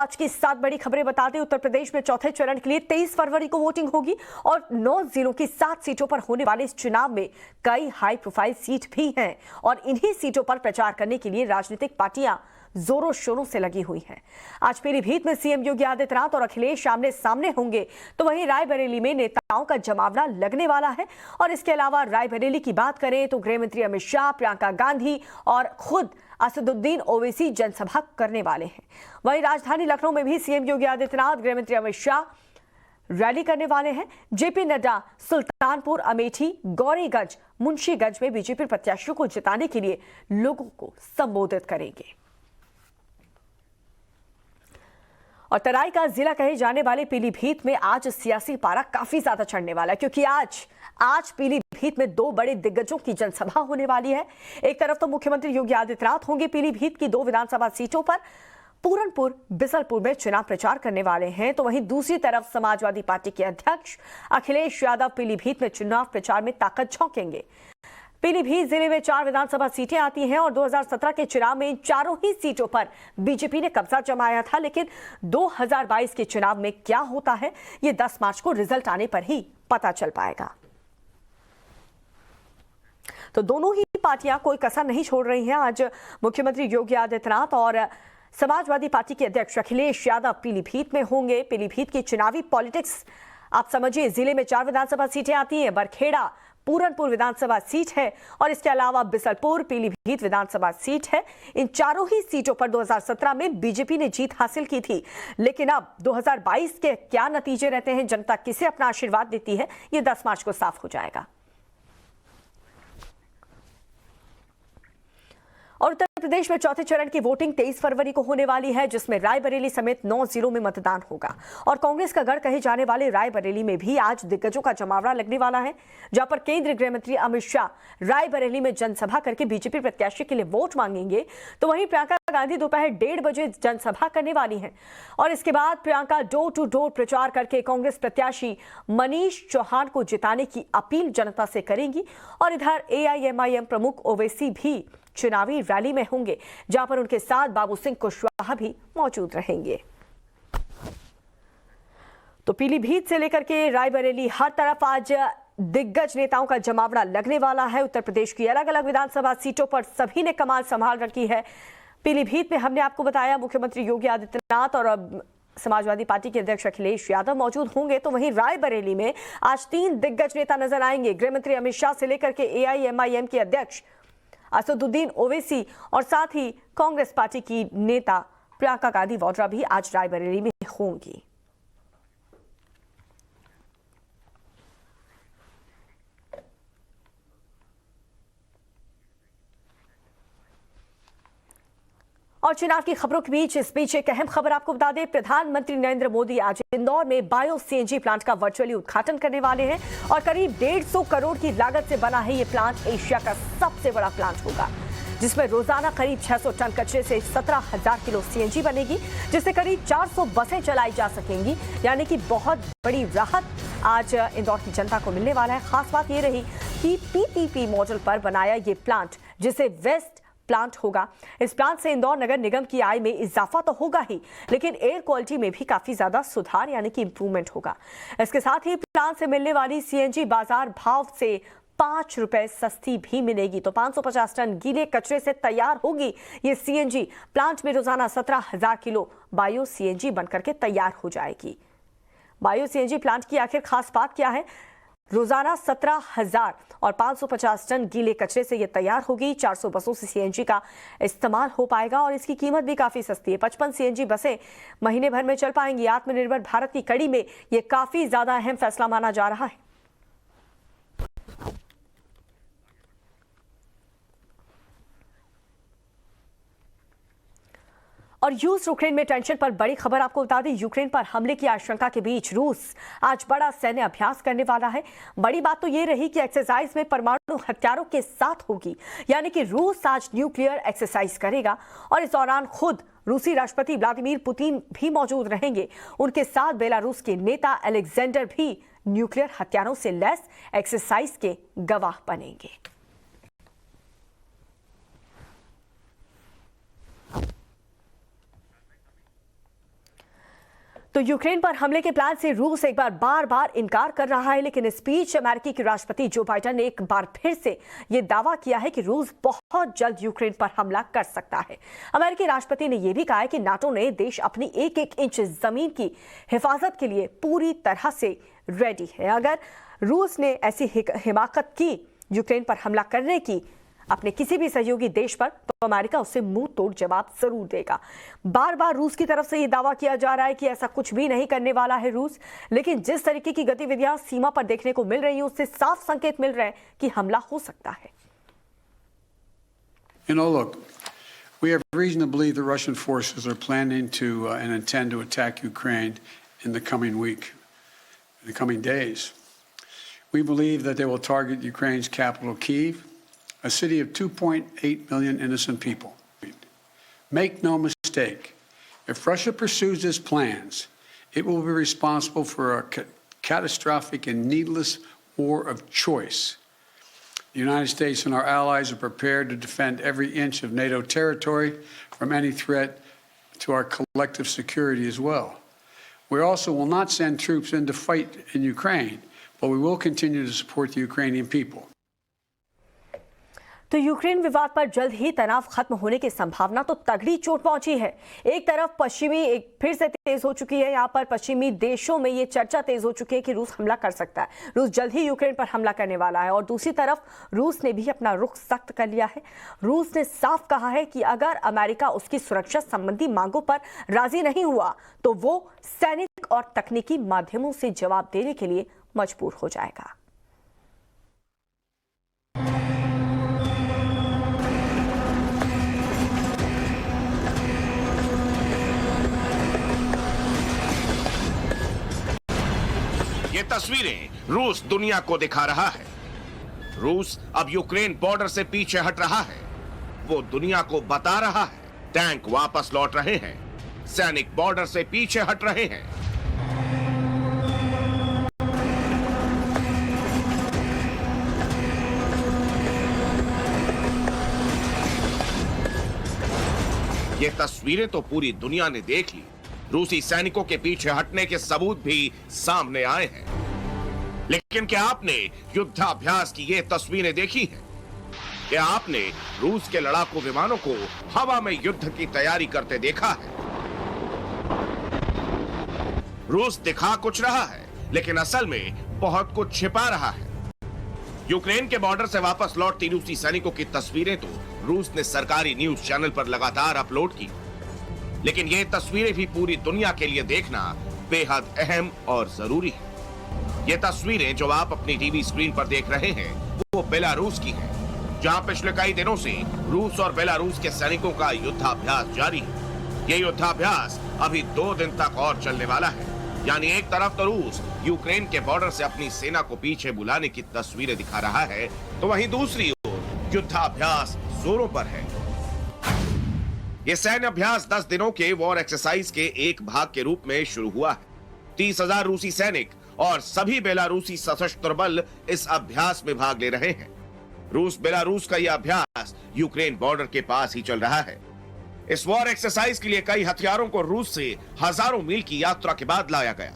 आज की 7 बड़ी खबरें बता दें। उत्तर प्रदेश में चौथे चरण के लिए 23 फरवरी को वोटिंग होगी और 9 जिलों की 7 सीटों पर होने वाले इस चुनाव में कई हाई प्रोफाइल सीट भी हैं और इन्हीं सीटों पर प्रचार करने के लिए राजनीतिक पार्टियां जोरों शोरों से लगी हुई हैं। आज पीलीभीत में सीएम योगी आदित्यनाथ और अखिलेश आमने सामने होंगे, तो वहीं रायबरेली में नेताओं का जमावड़ा लगने वाला है। और इसके अलावा रायबरेली की बात करें तो गृह मंत्री अमित शाह, प्रियंका गांधी और खुद असदुद्दीन ओवैसी जनसभा करने वाले हैं। वहीं राजधानी लखनऊ में भी सीएम योगी आदित्यनाथ, गृह मंत्री अमित शाह रैली करने वाले हैं। जेपी नड्डा सुल्तानपुर, अमेठी, गौरीगंज, मुंशीगंज में बीजेपी प्रत्याशियों को जिताने के लिए लोगों को संबोधित करेंगे। और तराई का जिला कहे जाने वाले पीलीभीत में आज सियासी पारा काफी ज्यादा चढ़ने वाला है, क्योंकि आज पीलीभीत में 2 बड़े दिग्गजों की जनसभा होने वाली है। एक तरफ तो मुख्यमंत्री योगी आदित्यनाथ होंगे पीलीभीत की 2 विधानसभा सीटों पर, पूरनपुर, बिसलपुर में चुनाव प्रचार करने वाले हैं, तो वहीं दूसरी तरफ समाजवादी पार्टी के अध्यक्ष अखिलेश यादव पीलीभीत में चुनाव प्रचार में ताकत झोंकेंगे। पीलीभीत जिले में 4 विधानसभा सीटें आती हैं और 2017 के चुनाव में इन चारों ही सीटों पर बीजेपी ने कब्जा जमाया था। लेकिन 2022 के चुनाव में क्या होता है, ये 10 मार्च को रिजल्ट आने पर ही पता चल पाएगा। तो दोनों ही पार्टियां कोई कसर नहीं छोड़ रही हैं। आज मुख्यमंत्री योगी आदित्यनाथ और समाजवादी पार्टी के अध्यक्ष अखिलेश यादव पीलीभीत में होंगे। पीलीभीत की चुनावी पॉलिटिक्स आप समझिए, जिले में 4 विधानसभा सीटें आती हैं, बरखेड़ा, पूरनपुर विधानसभा सीट है और इसके अलावा बिसलपुर, पीलीभीत विधानसभा सीट है। इन चारों ही सीटों पर 2017 में बीजेपी ने जीत हासिल की थी। लेकिन अब 2022 के क्या नतीजे रहते हैं, जनता किसे अपना आशीर्वाद देती है, ये 10 मार्च को साफ हो जाएगा। और उत्तर प्रदेश में चौथे चरण की वोटिंग 23 फरवरी को होने वाली है, जिसमें रायबरेली समेत 9 जिलों में मतदान होगा। और कांग्रेस का गढ़ कहे जाने वाले रायबरेली में भी आज दिग्गजों का जमावड़ा लगने वाला है, जहां पर केंद्रीय गृह मंत्री अमित शाह रायबरेली में जनसभा करके बीजेपी प्रत्याशी के लिए वोट मांगेंगे, तो वहीं प्रियंका गांधी दोपहर 1:30 बजे जनसभा करने वाली है। और इसके बाद प्रियंका डोर टू डोर प्रचार करके कांग्रेस प्रत्याशी मनीष चौहान को जिताने की अपील जनता से करेंगी। और इधर AIMIM प्रमुख ओवैसी भी चुनावी रैली में होंगे, जहां पर उनके साथ बाबू सिंह कुशवाहा भी मौजूद रहेंगे। तो पीलीभीत से लेकर के रायबरेली हर तरफ आज दिग्गज नेताओं का जमावड़ा लगने वाला है। उत्तर प्रदेश की अलग अलग विधानसभा सीटों पर सभी ने कमान संभाल रखी है। पीलीभीत में हमने आपको बताया मुख्यमंत्री योगी आदित्यनाथ और अब समाजवादी पार्टी के अध्यक्ष अखिलेश यादव मौजूद होंगे, तो वहीं रायबरेली में आज 3 दिग्गज नेता नजर आएंगे। गृह मंत्री अमित शाह से लेकर के AIMIM के अध्यक्ष असदुद्दीन ओवैसी और साथ ही कांग्रेस पार्टी की नेता प्रियंका गांधी वाड्रा भी आज रायबरेली में होंगी। और चुनाव की खबरों के बीच इस बीच एक अहम खबर आपको बता दें, प्रधानमंत्री नरेंद्र मोदी आज इंदौर में बायो CNG प्लांट का वर्चुअली उद्घाटन करने वाले हैं और करीब 150 करोड़ की लागत से बना है ये प्लांट एशिया का सबसे बड़ा प्लांट होगा, जिसमें रोजाना करीब 600 टन कचरे से 17,000 किलो CNG बनेगी, जिससे करीब 400 बसें चलाई जा सकेंगी। यानी कि बहुत बड़ी राहत आज इंदौर की जनता को मिलने वाला है। खास बात ये रही कि PPP मॉडल पर बनाया ये प्लांट, जिसे वेस्ट प्लांट होगा। इस प्लांट से इंदौर नगर निगम की आय में इजाफा तो होगा ही, लेकिन एयर क्वालिटी में भी काफी ज्यादा सुधार यानी कि इंप्रूवमेंट होगा। इसके साथ ही प्लांट से मिलने वाली CNG बाजार भाव से 5 रुपए सस्ती भी मिलेगी। तो 550 टन गीले कचरे से तैयार होगी ये CNG। प्लांट में रोजाना 17,000 किलो बायो CNG बनकर के तैयार हो जाएगी। बायो CNG प्लांट की आखिर खास बात क्या है? रोजाना 17,000 और 550 टन गीले कचरे से यह तैयार होगी। 400 बसों से CNG का इस्तेमाल हो पाएगा और इसकी कीमत भी काफी सस्ती है। 55 CNG बसें महीने भर में चल पाएंगी। आत्मनिर्भर भारत की कड़ी में यह काफी ज्यादा अहम फैसला माना जा रहा है। और रूस यूक्रेन में टेंशन पर बड़ी खबर आपको बता दें, यूक्रेन पर हमले की आशंका के बीच रूस आज बड़ा सैन्य अभ्यास करने वाला है। बड़ी बात तो ये रही कि एक्सरसाइज में परमाणु हथियारों के साथ होगी, यानी कि रूस आज न्यूक्लियर एक्सरसाइज करेगा और इस दौरान खुद रूसी राष्ट्रपति व्लादिमीर पुतिन भी मौजूद रहेंगे। उनके साथ बेलारूस के नेता अलेक्जेंडर भी न्यूक्लियर हथियारों से लैस एक्सरसाइज के गवाह बनेंगे। तो यूक्रेन पर हमले के प्लान से रूस एक बार बार इनकार कर रहा है, लेकिन इस बीच अमेरिकी के राष्ट्रपति जो बाइडेन ने एक बार फिर से यह दावा किया है कि रूस बहुत जल्द यूक्रेन पर हमला कर सकता है। अमेरिकी राष्ट्रपति ने यह भी कहा है कि नाटो ने देश अपनी एक एक इंच जमीन की हिफाजत के लिए पूरी तरह से रेडी है। अगर रूस ने ऐसी हिमाकत की यूक्रेन पर हमला करने की अपने किसी भी सहयोगी देश पर, तो अमेरिका उससे मुंह तोड़ जवाब जरूर देगा। बार बार रूस की तरफ से यह दावा किया जा रहा है कि ऐसा कुछ भी नहीं करने वाला है रूस, लेकिन जिस तरीके की गतिविधियां सीमा पर देखने को मिल रही हैं उससे साफ संकेत मिल रहे हैं कि हमला हो सकता है। Look, we have reason to believe the Russian forces are planning to and intend to attack Ukraine in the coming week, in the coming days. We believe that they will target Ukraine's capital, Kyiv, a city of 2.8 million innocent people. Make no mistake, if Russia pursues its plans, it will be responsible for a catastrophic and needless war of choice. The United States and our allies are prepared to defend every inch of NATO territory from any threat to our collective security as well. We also will not send troops in to fight in Ukraine, but we will continue to support the Ukrainian people. तो Ukraine विवाद पर जल्द ही तनाव खत्म होने की संभावना तो तगड़ी चोट पहुंची है। एक तरफ फिर से तेज हो चुकी है, यहाँ पर पश्चिमी देशों में ये चर्चा तेज हो चुकी है कि रूस हमला कर सकता है, रूस जल्द ही यूक्रेन पर हमला करने वाला है। और दूसरी तरफ रूस ने भी अपना रुख सख्त कर लिया है। रूस ने साफ कहा है कि अगर अमेरिका उसकी सुरक्षा संबंधी मांगों पर राजी नहीं हुआ तो वो सैनिक और तकनीकी माध्यमों से जवाब देने के लिए मजबूर हो जाएगा। ये तस्वीरें रूस दुनिया को दिखा रहा है। रूस अब यूक्रेन बॉर्डर से पीछे हट रहा है। वो दुनिया को बता रहा है टैंक वापस लौट रहे हैं, सैनिक बॉर्डर से पीछे हट रहे हैं। ये तस्वीरें तो पूरी दुनिया ने देख ली। रूसी सैनिकों के पीछे हटने के सबूत भी सामने आए हैं। लेकिन क्या आपने युद्धाभ्यास की ये तस्वीरें देखी हैं? क्या आपने रूस के लड़ाकू विमानों को हवा में युद्ध की तैयारी करते देखा है? रूस दिखा कुछ रहा है, लेकिन असल में बहुत कुछ छिपा रहा है। यूक्रेन के बॉर्डर से वापस लौटती रूसी सैनिकों की तस्वीरें तो रूस ने सरकारी न्यूज चैनल पर लगातार अपलोड की, लेकिन ये तस्वीरें भी पूरी दुनिया के लिए देखना बेहद अहम और जरूरी है। ये तस्वीरें जो आप अपनी टीवी स्क्रीन पर देख रहे हैं वो बेलारूस की है, जहां पिछले कई दिनों से रूस और बेलारूस के सैनिकों का युद्धाभ्यास जारी है। ये युद्धाभ्यास अभी 2 दिन तक और चलने वाला है। यानी एक तरफ तो रूस यूक्रेन के बॉर्डर से अपनी सेना को पीछे बुलाने की तस्वीरें दिखा रहा है, तो वहीं दूसरी ओर युद्धाभ्यास जोरों पर है। ये सैन्य अभ्यास 10 दिनों के वॉर एक्सरसाइज के एक भाग के रूप में शुरू हुआ है। 30,000 रूसी सैनिक और सभी बेलारूसी सशस्त्र बल इस अभ्यास में भाग ले रहे हैं। रूस बेलारूस का यह अभ्यास यूक्रेन बॉर्डर के पास ही चल रहा है। इस वॉर एक्सरसाइज के लिए कई हथियारों को रूस से हजारों मील की यात्रा के बाद लाया गया।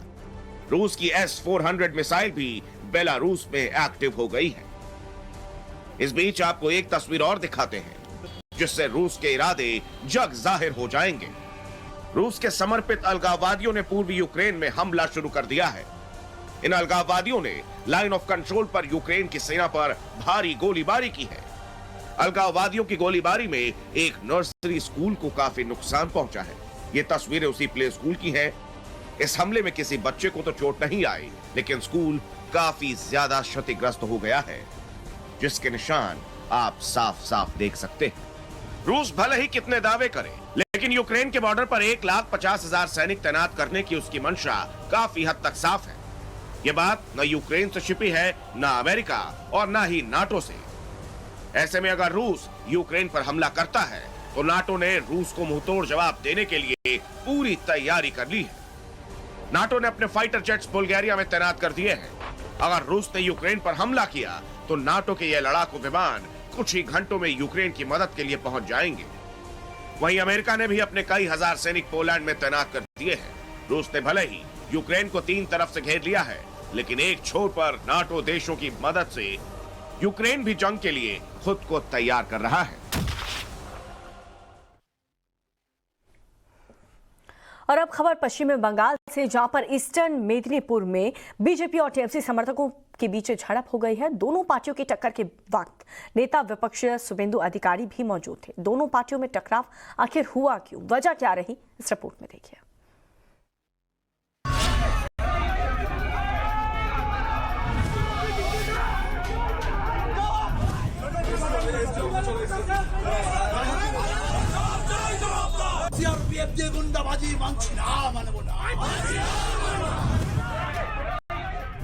रूस की S-400 मिसाइल भी बेलारूस में एक्टिव हो गई है। इस बीच आपको एक तस्वीर और दिखाते हैं जिससे रूस के इरादे जग जाहिर हो जाएंगे। रूस के समर्पित अलगाववादियों ने पूर्वी यूक्रेन में हमला शुरू कर दिया है। इन अलगाववादियों ने लाइन ऑफ कंट्रोल पर यूक्रेन की सेना पर भारी गोलीबारी की है। अलगाववादियों की गोलीबारी में एक नर्सरी स्कूल को काफी नुकसान पहुंचा है। ये तस्वीरें उसी प्ले स्कूल की हैं। इस हमले में किसी बच्चे को तो चोट नहीं आई, लेकिन स्कूल काफी ज्यादा क्षतिग्रस्त हो गया है, जिसके निशान आप साफ साफ देख सकते हैं। रूस भले ही कितने दावे करे, लेकिन यूक्रेन के बॉर्डर पर 1,50,000 सैनिक तैनात करने की उसकी मंशा काफी हद तक साफ है। ये बात न यूक्रेन से छिपी है, न अमेरिका और न ही नाटो से। ऐसे में अगर रूस यूक्रेन पर हमला करता है तो नाटो ने रूस को मुंहतोड़ जवाब देने के लिए पूरी तैयारी कर ली है। नाटो ने अपने फाइटर जेट्स बुल्गारिया में तैनात कर दिए हैं। अगर रूस ने यूक्रेन पर हमला किया तो नाटो के ये लड़ाकू विमान कुछ ही घंटों में यूक्रेन की मदद के लिए पहुंच जाएंगे। वहीं अमेरिका ने भी अपने कई हजार सैनिक पोलैंड में तैनात कर दिए हैं। रूस ने भले ही यूक्रेन को 3 तरफ से घेर लिया है, लेकिन एक छोर पर नाटो देशों की मदद से यूक्रेन भी जंग के लिए खुद को तैयार कर रहा है। और अब खबर पश्चिमी बंगाल से, जहां पर ईस्टर्न मेदिनीपुर में बीजेपी और टीएमसी समर्थकों के बीच झड़प हो गई है। दोनों पार्टियों की टक्कर के वक्त नेता विपक्ष शुभेंदु अधिकारी भी मौजूद थे। दोनों पार्टियों में टकराव आखिर हुआ क्यों, वजह क्या रही, इस रिपोर्ट में देखिए।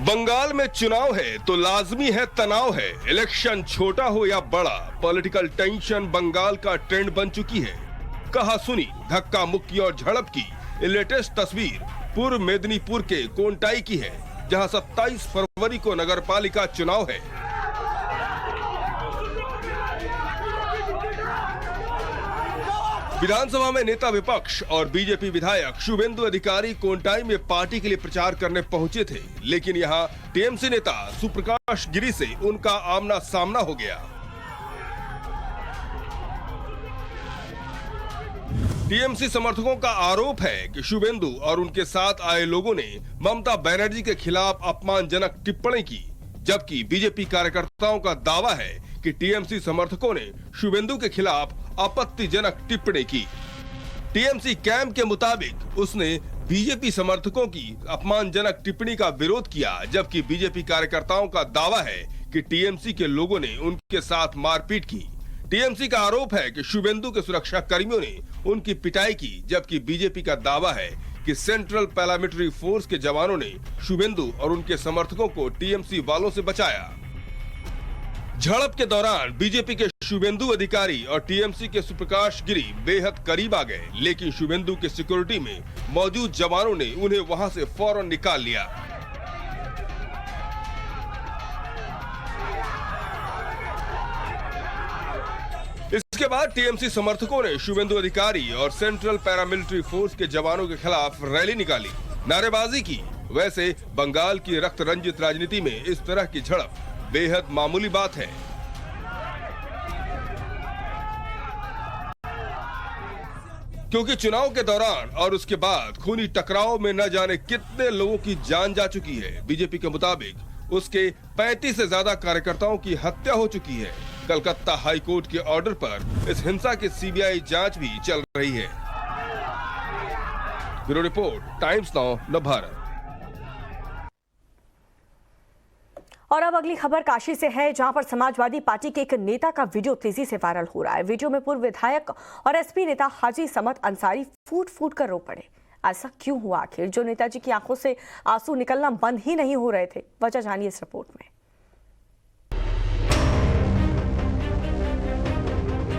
बंगाल में चुनाव है तो लाजमी है तनाव है। इलेक्शन छोटा हो या बड़ा, पॉलिटिकल टेंशन बंगाल का ट्रेंड बन चुकी है। कहा सुनी, धक्का मुक्की और झड़प की ये लेटेस्ट तस्वीर पूर्व मेदिनीपुर के कोंटाई की है, जहां 27 फरवरी को नगरपालिका चुनाव है। विधानसभा में नेता विपक्ष और बीजेपी विधायक शुभेंदु अधिकारी कोंटाई में पार्टी के लिए प्रचार करने पहुंचे थे, लेकिन यहां टीएमसी नेता सुप्रकाश गिरी से उनका आमना सामना हो गया। टीएमसी समर्थकों का आरोप है कि शुभेंदु और उनके साथ आए लोगों ने ममता बनर्जी के खिलाफ अपमानजनक टिप्पणी की, जबकि बीजेपी कार्यकर्ताओं का दावा है कि टीएमसी समर्थकों ने शुभेंदु के खिलाफ आपत्तिजनक टिप्पणी की। टीएमसी कैंप के मुताबिक उसने बीजेपी समर्थकों की अपमानजनक टिप्पणी का विरोध किया, जबकि बीजेपी कार्यकर्ताओं का दावा है कि टीएमसी के लोगों ने उनके साथ मारपीट की। टीएमसी का आरोप है कि शुभेंदु के सुरक्षा कर्मियों ने उनकी पिटाई की, जबकि बीजेपी का दावा है कि सेंट्रल पैरामिलिट्री फोर्स के जवानों ने शुभेंदु और उनके समर्थकों को टीएमसी वालों से बचाया। झड़प के दौरान बीजेपी के शुभेंदु अधिकारी और टीएमसी के सुप्रकाश गिरी बेहद करीब आ गए, लेकिन शुभेंदु के सिक्योरिटी में मौजूद जवानों ने उन्हें वहां से फौरन निकाल लिया। इसके बाद टीएमसी समर्थकों ने शुभेंदु अधिकारी और सेंट्रल पैरामिलिट्री फोर्स के जवानों के खिलाफ रैली निकाली, नारेबाजी की। वैसे बंगाल की रक्त रंजित राजनीति में इस तरह की झड़प बेहद मामूली बात है। क्योंकि चुनाव के दौरान और उसके बाद खूनी टकराव में न जाने कितने लोगों की जान जा चुकी है। बीजेपी के मुताबिक उसके 35 से ज्यादा कार्यकर्ताओं की हत्या हो चुकी है। कलकत्ता हाई कोर्ट के ऑर्डर पर इस हिंसा की सीबीआई जांच भी चल रही है। Bureau report, times now Navbharat. और अब अगली खबर काशी से है, जहां पर समाजवादी पार्टी के एक नेता का वीडियो तेजी से वायरल हो रहा है। वीडियो में पूर्व विधायक और एसपी नेता हाजी समद अंसारी फूट फूट कर रो पड़े। ऐसा क्यों हुआ आखिर, जो नेताजी की आंखों से आंसू निकलना बंद ही नहीं हो रहे थे? वजह जानिए इस रिपोर्ट में।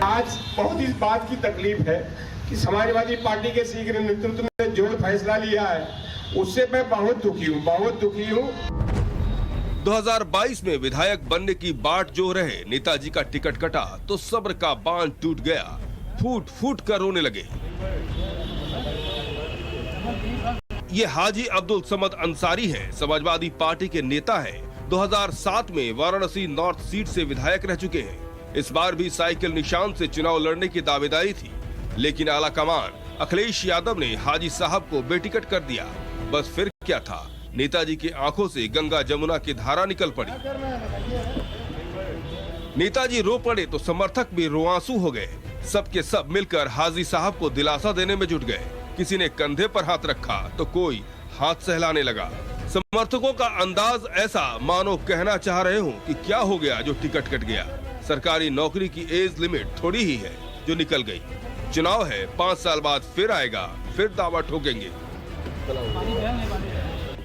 आज बहुत इस बात की तकलीफ है कि समाजवादी पार्टी के शीघ्र नेतृत्व ने जो फैसला लिया है उससे मैं बहुत दुखी हूँ। 2022 में विधायक बनने की बाट जो रहे नेताजी का टिकट कटा तो सब्र का बांध टूट गया, फूट फूट कर रोने लगे। ये हाजी अब्दुल समद अंसारी हैं, समाजवादी पार्टी के नेता हैं। 2007 में वाराणसी नॉर्थ सीट से विधायक रह चुके हैं। इस बार भी साइकिल निशान से चुनाव लड़ने की दावेदारी थी, लेकिन आला कमान अखिलेश यादव ने हाजी साहब को बेटिकट कर दिया। बस फिर क्या था, नेताजी की आंखों से गंगा जमुना की धारा निकल पड़ी। नेताजी रो पड़े तो समर्थक भी रोआंसू हो गए। सबके सब मिलकर हाजी साहब को दिलासा देने में जुट गए। किसी ने कंधे पर हाथ रखा तो कोई हाथ सहलाने लगा। समर्थकों का अंदाज ऐसा मानो कहना चाह रहे हो कि क्या हो गया जो टिकट कट गया। सरकारी नौकरी की एज लिमिट थोड़ी ही है जो निकल गई। चुनाव है, 5 साल बाद फिर आएगा, फिर दावा ठोकेंगे।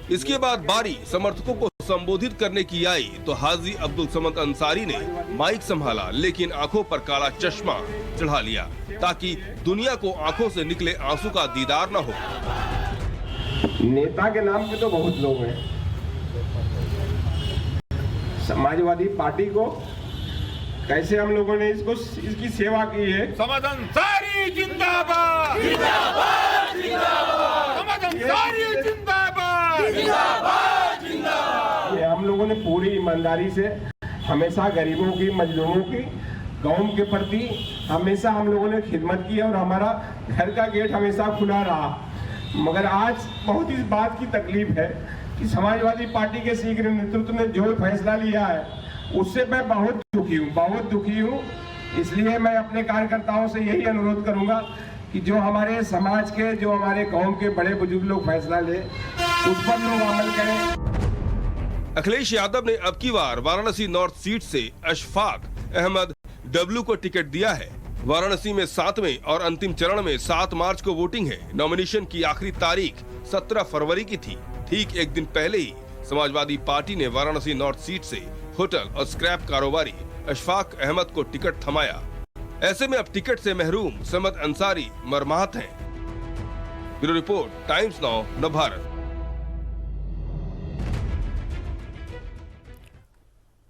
इसके बाद बारी समर्थकों को संबोधित करने की आई तो हाजी अब्दुल समद अंसारी ने माइक संभाला, लेकिन आंखों पर काला चश्मा चढ़ा लिया ताकि दुनिया को आंखों से निकले आंसू का दीदार न हो। नेता के नाम पे तो बहुत लोग हैं। समाजवादी पार्टी को कैसे हम लोगों ने इसकी सेवा की है। समद अंसारी जिंदाबाद, जिंदाबाद, जिंदाबाद। समद ये हम लोगों ने पूरी ईमानदारी से हमेशा गरीबों की, मजलूमों की, गांव के प्रति हमेशा हम लोगों ने खिदमत की और हमारा घर का गेट हमेशा खुला रहा। मगर आज बहुत इस बात की तकलीफ है कि समाजवादी पार्टी के शीघ्र नेतृत्व ने जो फैसला लिया है उससे मैं बहुत दुखी हूँ। इसलिए मैं अपने कार्यकर्ताओं से यही अनुरोध करूंगा कि जो हमारे समाज के, जो हमारे कौम के बड़े बुजुर्ग लोग फैसला ले उस पर लोग अमल करें। अखिलेश यादव ने अब की बार वाराणसी नॉर्थ सीट से अशफाक अहमद डब्लू को टिकट दिया है। वाराणसी में 7वें और अंतिम चरण में 7 मार्च को वोटिंग है। नॉमिनेशन की आखिरी तारीख 17 फरवरी की थी। ठीक एक दिन पहले ही समाजवादी पार्टी ने वाराणसी नॉर्थ सीट से होटल और स्क्रैप कारोबारी अशफाक अहमद को टिकट थमाया। ऐसे में अब टिकट से महरूम समद अंसारी मरमाहत हैं। Bureau report, times now Navbharat.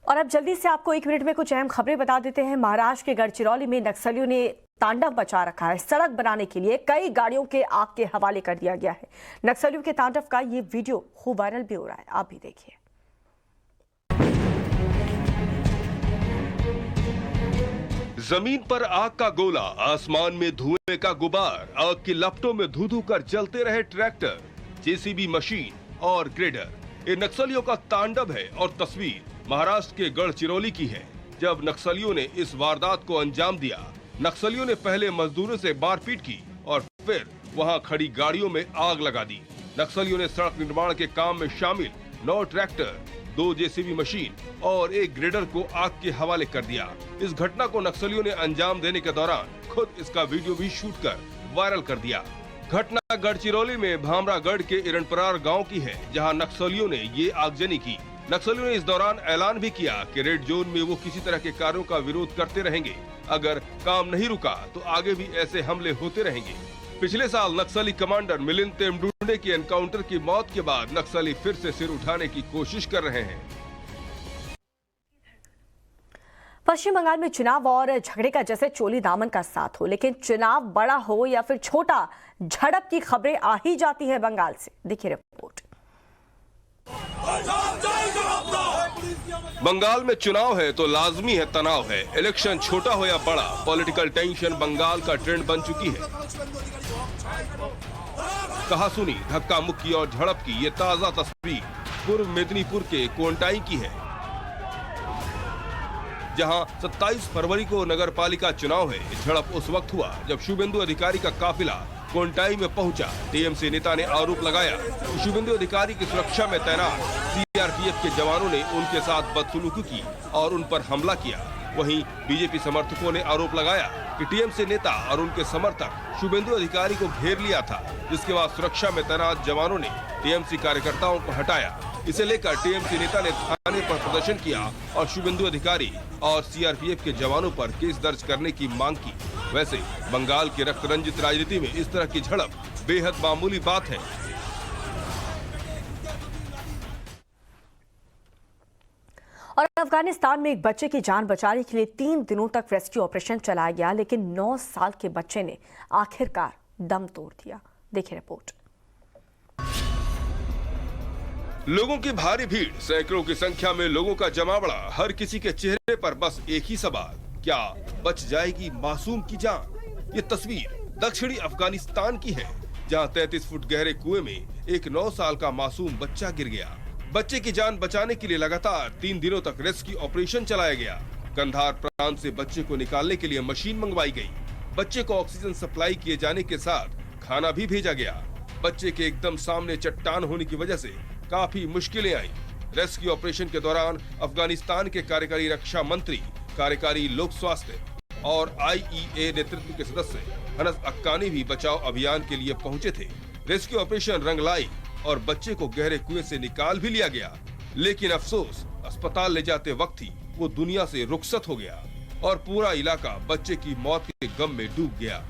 और अब जल्दी से आपको 1 मिनट में कुछ अहम खबरें बता देते हैं। महाराष्ट्र के गढ़चिरौली में नक्सलियों ने तांडव मचा रखा है। सड़क बनाने के लिए कई गाड़ियों के आग के हवाले कर दिया गया है। नक्सलियों के तांडव का ये वीडियो खूब वायरल भी हो रहा है, आप भी देखिए। जमीन पर आग का गोला, आसमान में धुएं का गुबार, आग की लपटों में धू कर जलते रहे ट्रैक्टर, जेसीबी मशीन और ग्रेडर। ये नक्सलियों का तांडव है और तस्वीर महाराष्ट्र के गढ़चिरौली की है। जब नक्सलियों ने इस वारदात को अंजाम दिया, नक्सलियों ने पहले मजदूरों से मारपीट की और फिर वहां खड़ी गाड़ियों में आग लगा दी। नक्सलियों ने सड़क निर्माण के काम में शामिल 9 ट्रैक्टर, 2 जेसीबी मशीन और 1 ग्रेडर को आग के हवाले कर दिया। इस घटना को नक्सलियों ने अंजाम देने के दौरान खुद इसका वीडियो भी शूट कर वायरल कर दिया। घटना गढ़चिरौली में भामरागढ़ के इरणपरार गांव की है, जहां नक्सलियों ने ये आगजनी की। नक्सलियों ने इस दौरान ऐलान भी किया कि रेड जोन में वो किसी तरह के कार्यों का विरोध करते रहेंगे। अगर काम नहीं रुका तो आगे भी ऐसे हमले होते रहेंगे। पिछले साल नक्सली कमांडर मिलिंद तेमडुंडे के एनकाउंटर की मौत के बाद नक्सली फिर से सिर उठाने की कोशिश कर रहे हैं। पश्चिम बंगाल में चुनाव और झगड़े का जैसे चोली दामन का साथ हो, लेकिन चुनाव बड़ा हो या फिर छोटा, झड़प की खबरें आ ही जाती है बंगाल से। देखिए रिपोर्ट। बंगाल में चुनाव है तो लाजमी है तनाव है। इलेक्शन छोटा हो या बड़ा, पॉलिटिकल टेंशन बंगाल का ट्रेंड बन चुकी है। कहा सुनी, धक्का मुक्की और झड़प की ये ताजा तस्वीर पूर्व मेदिनीपुर के कोंटाई की है, जहां 27 फरवरी को नगर पालिका चुनाव है। झड़प उस वक्त हुआ जब शुभेंदु अधिकारी का काफिला कोंटाई में पहुंचा। टीएमसी नेता ने आरोप लगाया कि शुभेंदु अधिकारी की सुरक्षा में तैनात सीआरपीएफ के जवानों ने उनके साथ बदसलूकी की और उन पर हमला किया। वहीं बीजेपी समर्थकों ने आरोप लगाया कि टीएमसी नेता और उनके समर्थक शुभेंदु अधिकारी को घेर लिया था, जिसके बाद सुरक्षा में तैनात जवानों ने टीएमसी कार्यकर्ताओं को हटाया। इसे लेकर टीएमसी नेता ने थाने पर प्रदर्शन किया और शुभेंदु अधिकारी और सीआरपीएफ के जवानों पर केस दर्ज करने की मांग की। वैसे बंगाल की रक्त रंजित राजनीति में इस तरह की झड़प बेहद मामूली बात है। और अफगानिस्तान में एक बच्चे की जान बचाने के लिए 3 दिनों तक रेस्क्यू ऑपरेशन चलाया गया, लेकिन 9 साल के बच्चे ने आखिरकार दम तोड़ दिया। देखिए रिपोर्ट। लोगों की भारी भीड़, सैकड़ों की संख्या में लोगों का जमावड़ा, हर किसी के चेहरे पर बस एक ही सवाल, क्या बच जाएगी मासूम की जान? ये तस्वीर दक्षिणी अफगानिस्तान की है, जहां 33 फुट गहरे कुएं में एक 9 साल का मासूम बच्चा गिर गया। बच्चे की जान बचाने के लिए लगातार 3 दिनों तक रेस्क्यू ऑपरेशन चलाया गया। कंधार प्रांत से बच्चे को निकालने के लिए मशीन मंगवाई गई। बच्चे को ऑक्सीजन सप्लाई किए जाने के साथ खाना भी भेजा गया। बच्चे के एकदम सामने चट्टान होने की वजह से काफी मुश्किलें आई। रेस्क्यू ऑपरेशन के दौरान अफगानिस्तान के कार्यकारी रक्षा मंत्री, कार्यकारी लोक स्वास्थ्य और IEA नेतृत्व के सदस्य हनस अक्कानी भी बचाव अभियान के लिए पहुंचे थे। रेस्क्यू ऑपरेशन रंग लाई और बच्चे को गहरे कुएं से निकाल भी लिया गया, लेकिन अफसोस अस्पताल ले जाते वक्त ही वो दुनिया से रुखसत हो गया और पूरा इलाका बच्चे की मौत के गम में डूब गया।